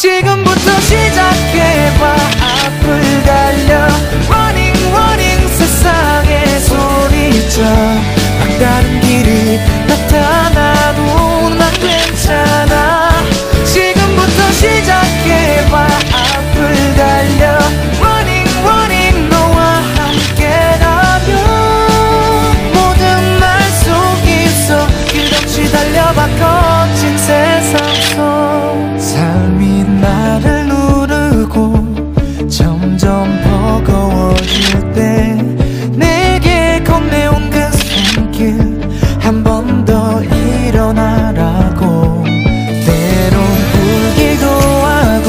지금부터 시작해봐 앞을 달려 Running running 세상에 소리쳐 막다른 길이 나타나도 난 괜찮아 지금부터 시작해봐 앞을 달려 Running running 너와 함께라면 모든 날 속에서 끝없이 달려봐 거친 세상 속 삶이 나를 누르고 점점 버거워질 때 내게 건네온 그 손길 한 번 더 일어나라고 때론 울기도 하고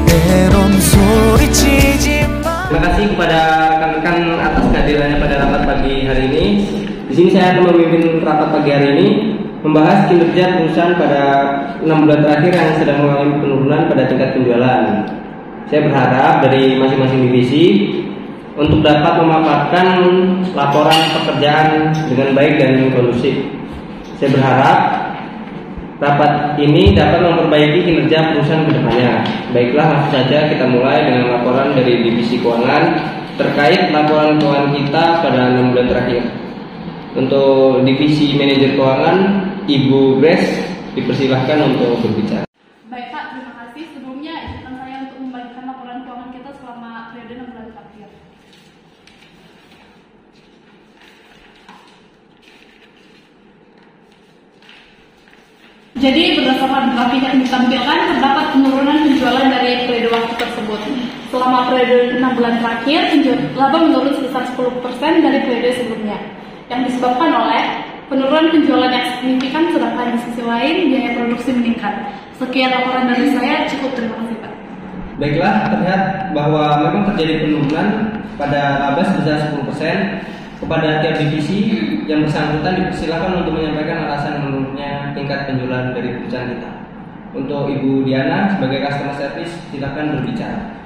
때론 소리치지만. Terima kasih kepada rekan-rekan atas kehadirannya pada rapat pagi hari ini. Di sini saya akan memimpin rapat pagi hari ini membahas kinerja perusahaan pada 6 bulan terakhir yang sedang mengalami penurunan pada tingkat penjualan. Saya berharap dari masing-masing divisi untuk dapat memaparkan laporan pekerjaan dengan baik dan kondusif. Saya berharap rapat ini dapat memperbaiki kinerja perusahaan ke depannya. Baiklah, langsung saja kita mulai dengan laporan dari divisi keuangan terkait laporan keuangan kita pada 6 bulan terakhir. Untuk divisi manajer keuangan, Ibu Grace dipersilahkan untuk berbicara. Baik Pak, terima kasih. Sebelumnya izinkan saya untuk membagikan laporan keuangan kita selama periode 6 bulan terakhir. Jadi berdasarkan grafik yang ditampilkan terdapat penurunan penjualan dari periode waktu tersebut. Selama periode 6 bulan terakhir, laba menurun sebesar 10% dari periode sebelumnya, yang disebabkan oleh penurunan penjualan yang signifikan, sedangkan di sisi lain biaya produksi meningkat. Sekian laporan dari saya, cukup, terima kasih Pak. Baiklah, terlihat bahwa memang terjadi penurunan pada laba sebesar 10%. Kepada tiap divisi yang bersangkutan dipersilakan untuk menyampaikan alasan menurunnya tingkat penjualan dari perusahaan kita. Untuk Ibu Diana sebagai customer service, silakan berbicara.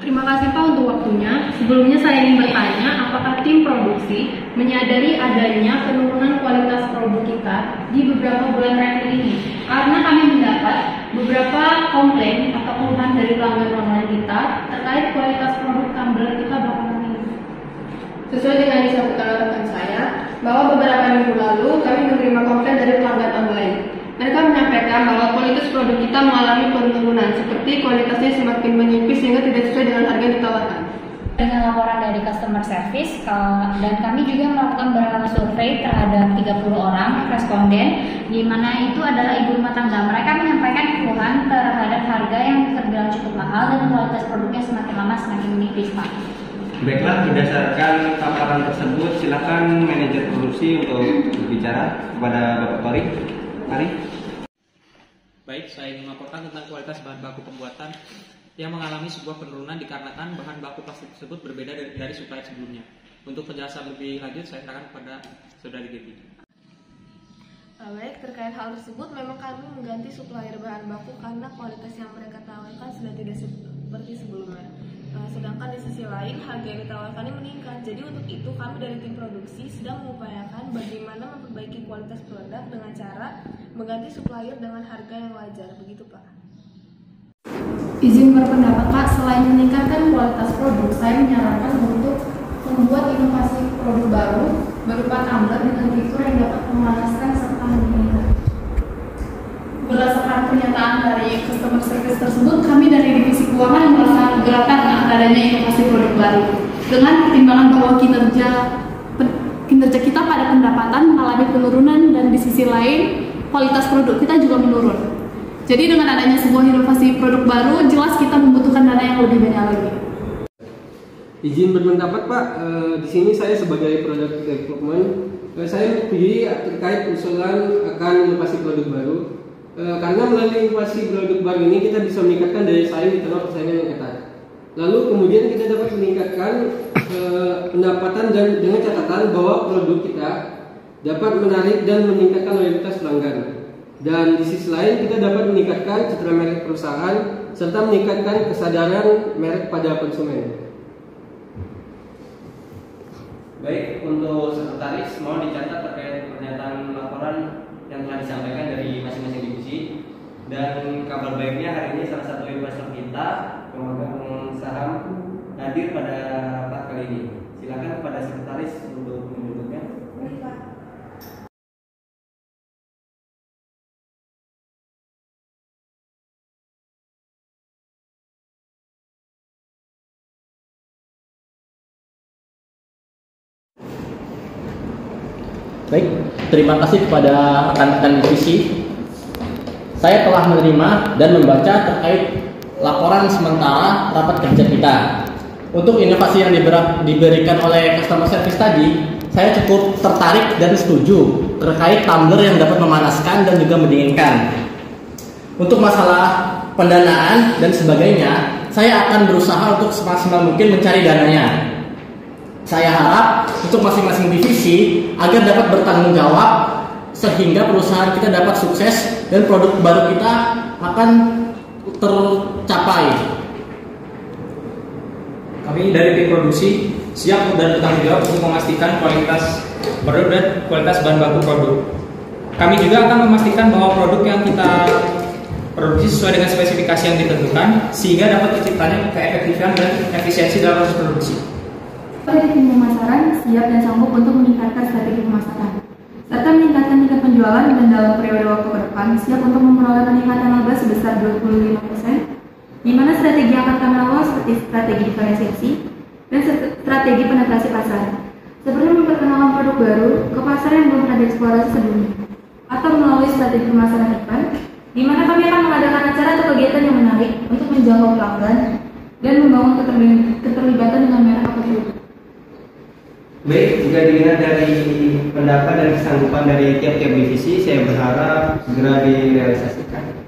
Terima kasih Pak untuk waktunya. Sebelumnya saya ingin bertanya, apakah tim produksi menyadari adanya penurunan kualitas produk kita di beberapa bulan terakhir ini? Karena kami mendapat beberapa komplain atau keluhan dari pelanggan online kita terkait kualitas produk tumbler kita belakangan ini. Sesuai dengan disampaikan rekan saya, bahwa beberapa minggu lalu kami menerima komplain dari pelanggan online. Mereka menyampaikan bahwa kualitas produk kita mengalami penurunan, seperti kualitasnya semakin menipis sehingga tidak sesuai dengan harga yang ditawarkan. Dengan laporan dari customer service, dan kami juga melakukan beberapa survei terhadap 30 orang responden, di mana itu adalah ibu rumah tangga. Mereka menyampaikan keluhan terhadap harga yang terbilang cukup mahal dan kualitas produknya semakin lama semakin menipis, Pak. Baiklah, berdasarkan paparan tersebut, silakan manajer produksi untuk berbicara kepada Bapak Tori. Mari. Baik, saya ingin melaporkan tentang kualitas bahan baku pembuatan yang mengalami sebuah penurunan dikarenakan bahan baku plastik tersebut berbeda dari supplier sebelumnya. Untuk penjelasan lebih lanjut, saya serahkan kepada Saudari Devi. Baik, terkait hal tersebut, memang kami mengganti supplier bahan baku karena kualitas yang mereka tawarkan sudah tidak seperti sebelumnya. Sedangkan di sisi lain, harga yang ditawarkan ini meningkat. Jadi untuk itu, kami dari tim produksi sedang mengupayakan bagaimana memperbaiki kualitas produk dengan cara mengganti supplier dengan harga yang wajar. Begitu, Pak. Izin berpendapat Pak, selain meningkatkan kualitas produk, saya menyarankan untuk membuat inovasi produk baru berupa tumbler dengan fitur yang dapat memanaskan serta mendinginkan. Berdasarkan pernyataan dari customer service tersebut, kami dari divisi keuangan merasa keberatan dengan adanya inovasi produk baru. Dengan pertimbangan bahwa kinerja kita pada pendapatan mengalami penurunan dan di sisi lain kualitas produk kita juga menurun. Jadi dengan adanya sebuah inovasi produk baru, jelas kita membutuhkan dana yang lebih banyak lagi. Izin berpendapat Pak, di sini saya sebagai product development, saya pilih terkait usulan akan inovasi produk baru. Karena melalui inovasi produk baru ini kita bisa meningkatkan daya saing di tengah persaingan yang ketat. Lalu kemudian kita dapat meningkatkan pendapatan dan dengan catatan bahwa produk kita dapat menarik dan meningkatkan loyalitas pelanggan. Dan di sisi lain kita dapat meningkatkan citra merek perusahaan serta meningkatkan kesadaran merek pada konsumen. Baik, untuk sekretaris mohon dicatat terkait pernyataan laporan yang telah disampaikan dari masing-masing divisi. Dan kabar baiknya hari ini salah satu investor kita pemegang saham hadir pada rapat kali ini. Silakan kepada sekretaris untuk menyebutnya. Baik, terima kasih kepada rekan-rekan divisi. Saya telah menerima dan membaca terkait laporan sementara rapat kerja kita. Untuk inovasi yang diberikan oleh customer service tadi, saya cukup tertarik dan setuju terkait tumbler yang dapat memanaskan dan juga mendinginkan. Untuk masalah pendanaan dan sebagainya, saya akan berusaha untuk semaksimal mungkin mencari dananya. Saya harap untuk masing-masing divisi agar dapat bertanggung jawab sehingga perusahaan kita dapat sukses dan produk baru kita akan tercapai. Kami dari tim produksi siap dan bertanggung jawab untuk memastikan kualitas produk dan kualitas bahan baku produk. Kami juga akan memastikan bahwa produk yang kita produksi sesuai dengan spesifikasi yang ditentukan sehingga dapat terciptanya keefektifan dan efisiensi dalam proses produksi. Pada tim pemasaran siap dan sanggup untuk meningkatkan strategi pemasaran serta meningkatkan tingkat penjualan dan dalam periode waktu ke depan siap untuk memperoleh peningkatan laba sebesar 25%, di mana strategi yang akan kami lakukan seperti strategi diferensiasi dan strategi penetrasi pasar, seperti memperkenalkan produk baru ke pasar yang belum pernah dieksplorasi sebelumnya, atau melalui strategi pemasaran event, di mana kami akan mengadakan acara atau kegiatan yang menarik untuk menjangkau pelanggan dan membangun keterlibatan dengan merek atau produk. Baik, jika dilihat dari pendapat dan kesanggupan dari tiap-tiap divisi, saya berharap segera direalisasikan.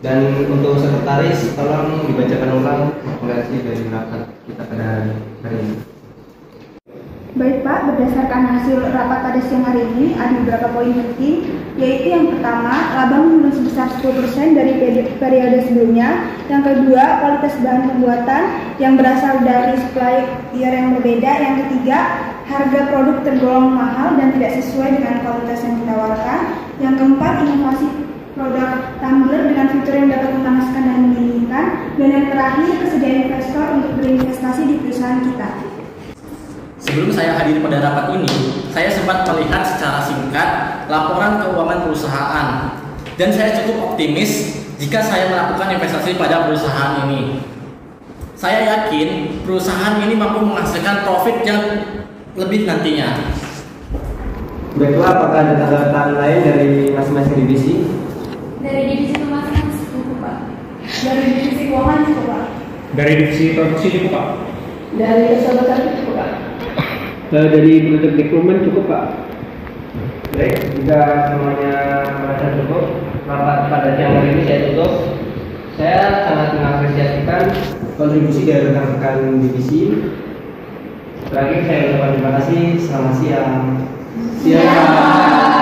Dan untuk sekretaris, tolong dibacakan ulang rekomendasi dari rapat kita pada hari ini. Baik Pak, berdasarkan hasil rapat pada siang hari ini, ada beberapa poin penting, yaitu yang pertama, laba menurun sebesar 10% dari periode sebelumnya. Yang kedua, kualitas bahan pembuatan yang berasal dari supplier yang berbeda. Yang ketiga, harga produk tergolong mahal dan tidak sesuai dengan kualitas yang ditawarkan. Yang keempat, inovasi produk tumbler dengan fitur yang dapat memanaskan dan mendinginkan. Dan yang terakhir, kesediaan investor untuk berinvestasi di perusahaan kita. Sebelum saya hadir pada rapat ini, saya sempat melihat secara singkat laporan keuangan perusahaan dan saya cukup optimis jika saya melakukan investasi pada perusahaan ini. Saya yakin perusahaan ini mampu menghasilkan profit yang lebih nantinya. Baiklah, apakah ada tanggapan lain dari masing-masing divisi? Dari divisi pemasaran cukup Pak. Dari divisi keuangan cukup Pak. Dari divisi produksi cukup Pak. Dari persahabatan cukup Pak. Dari produk development cukup Pak. Baik, jika semuanya merasa cukup, rapat pada siang hari ini saya tutup. Saya sangat mengapresiasikan kontribusi dari rekan-rekan divisi. Terakhir saya ucapkan terima kasih. Selamat siang. Siap.